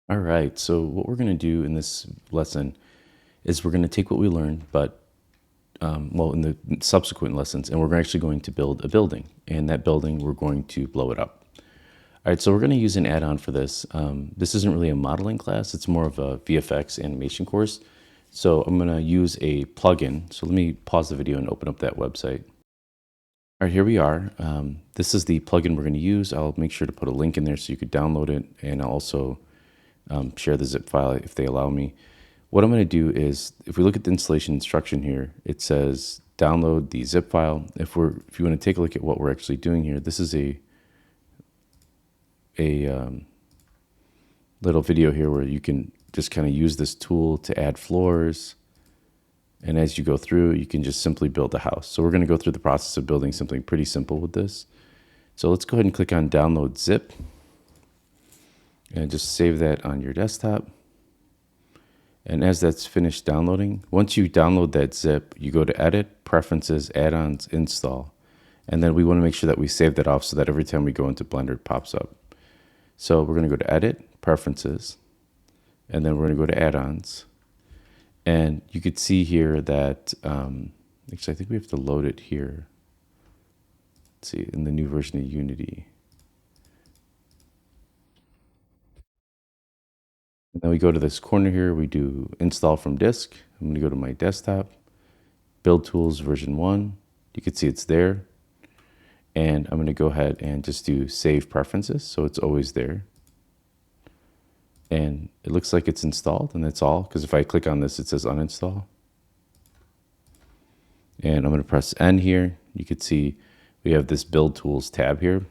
All right, so what we're going to do in this lesson is we're going to take what we learned, but well, in the subsequent lessons, and we're actually going to build a building. And that building, we're going to blow it up. All right, so we're going to use an add-on for this. This isn't really a modeling class; it's more of a VFX animation course. So I'm going to use a plugin. So let me pause the video and open up that website. All right, here we are. This is the plugin we're going to use. I'll make sure to put a link in there so you could download it, and I'll also share the zip file if they allow me. What I'm going to do is, if we look at the installation instruction here, it says download the zip file. If you want to take a look at what we're actually doing here, this is a little video here where you can just kind of use this tool to add floors. And as you go through, you can just simply build a house. So we're going to go through the process of building something pretty simple with this. So let's go ahead and click on download zip and just save that on your desktop. And as that's finished downloading, once you download that zip, you go to Edit, Preferences, Add-ons, Install. And then we want to make sure that we save that off so that every time we go into Blender, it pops up. So we're going to go to Edit, Preferences, and then we're going to go to Add-ons. And you could see here that, actually, I think we have to load it here. Let's see, in the new version of Unity. And then we go to this corner here, we do install from disk. I'm gonna go to my desktop, build tools version 1. You can see it's there. And I'm gonna go ahead and just do save preferences, so it's always there. And it looks like it's installed, and that's all, because if I click on this, it says uninstall. And I'm gonna press N here. You can see we have this build tools tab here.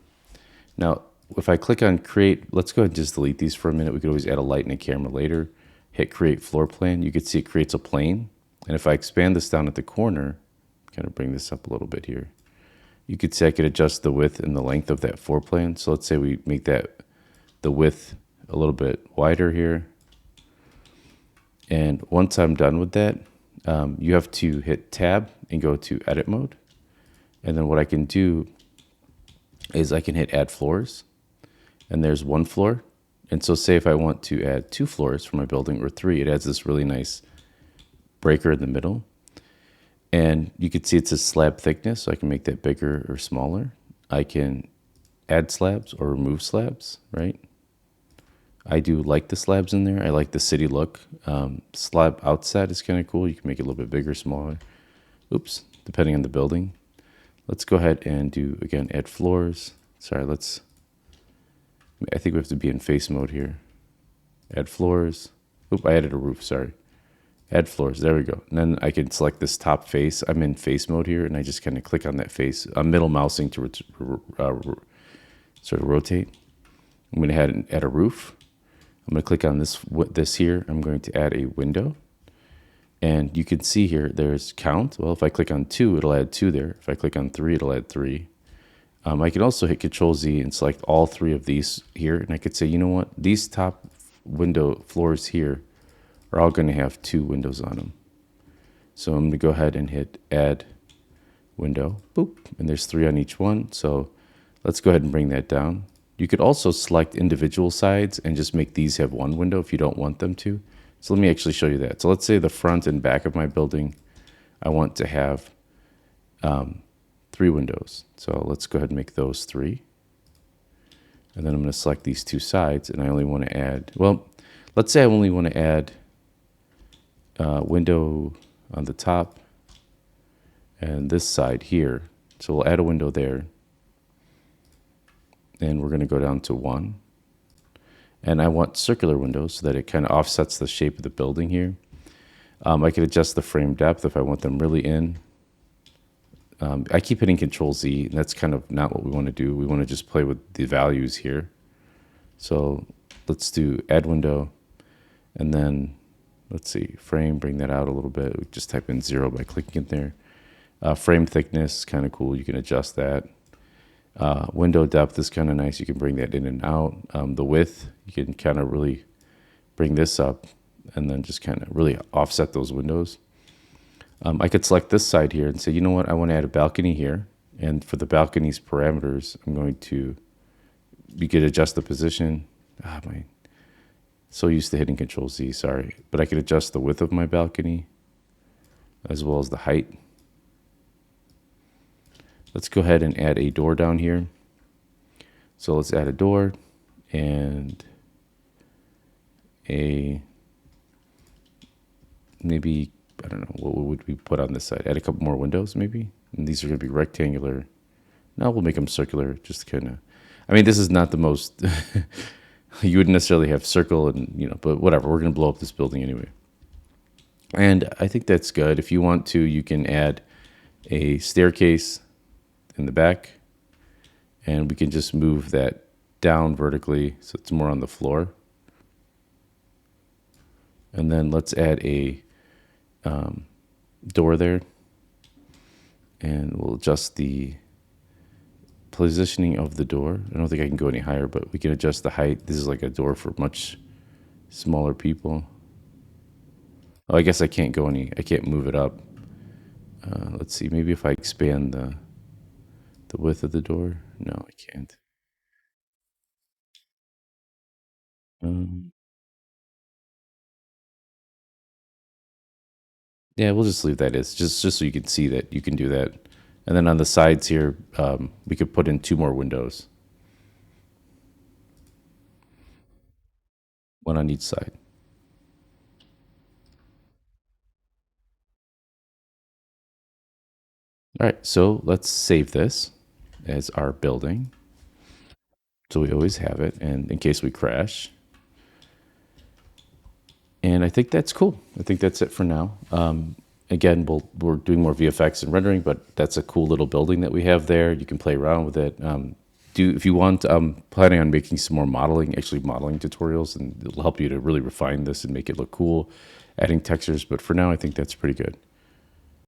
Now, if I click on create, let's go ahead and just delete these for a minute. We could always add a light and a camera later. Hit create floor plan. You can see it creates a plane. And if I expand this down at the corner, kind of bring this up a little bit here, you could see I could adjust the width and the length of that floor plan. So let's say we make that the width a little bit wider here. And once I'm done with that, you have to hit tab and go to edit mode. And then what I can do is I can hit add floors. And there's one floor. And so say if I want to add 2 floors for my building or 3, it adds this really nice breaker in the middle. And you can see it says slab thickness, so I can make that bigger or smaller. I can add slabs or remove slabs, right? I do like the slabs in there. I like the city look. Slab outside is kind of cool. You can make it a little bit bigger, smaller. Oops, depending on the building. Let's go ahead and do, again, add floors. Sorry, I think we have to be in face mode here. Add floors. Oop, I added a roof, sorry. Add floors, there we go. And then I can select this top face. I'm in face mode here, and I just kind of click on that face. I'm middle mousing to sort of rotate. I'm going to add a roof. I'm going to click on this here. I'm going to add a window. And you can see here, there's count. Well, if I click on 2, it'll add 2 there. If I click on 3, it'll add 3. I can also hit Control Z and select all 3 of these here. And I could say, you know what? These top window floors here are all going to have 2 windows on them. So I'm going to go ahead and hit add window. Boop. And there's 3 on each one. So let's go ahead and bring that down. You could also select individual sides and just make these have 1 window if you don't want them to. So let me actually show you that. So let's say the front and back of my building, I want to have 3 windows. So let's go ahead and make those 3. And then I'm going to select these 2 sides, and I only want to add, well, let's say I only want to add a window on the top and this side here. So we'll add a window there. And we're going to go down to 1. And I want circular windows so that it kind of offsets the shape of the building here. I could adjust the frame depth if I want them really in. I keep hitting Control Z, and that's kind of not what we want to do. We want to just play with the values here. So let's do add window, and then let's see, frame, bring that out a little bit. We just type in 0 by clicking it there. Frame thickness, kind of cool. You can adjust that. Window depth is kind of nice. You can bring that in and out. The width, you can kind of really bring this up and then just kind of really offset those windows. I could select this side here and say, you know what, I want to add a balcony here. And for the balcony's parameters, we could adjust the position. My So used to hitting Control Z, sorry. But I can adjust the width of my balcony as well as the height. Let's go ahead and add a door down here. So let's add a door and maybe, I don't know, what would we put on this side? Add a couple more windows maybe? And these are going to be rectangular. Now we'll make them circular, just kind of, I mean, this is not the most, you wouldn't necessarily have circle and, but whatever, we're going to blow up this building anyway. And I think that's good. If you want to, you can add a staircase in the back, and we can just move that down vertically so it's more on the floor. And then let's add a door there, and we'll adjust the positioning of the door. I don't think I can go any higher, but we can adjust the height. This is like a door for much smaller people. Oh, I guess I can't move it up. Let's see, maybe if I expand the width of the door. No, I can't. Yeah, we'll just leave that as just so you can see that you can do that. And then on the sides here, we could put in 2 more windows, one on each side. All right, so let's save this as our building, so we always have it, and in case we crash. And I think that's cool. I think that's it for now. Again, we're doing more VFX and rendering, but that's a cool little building that we have there. You can play around with it. If you want, I'm planning on making some more modeling tutorials, and it'll help you to really refine this and make it look cool, adding textures. But for now, I think that's pretty good.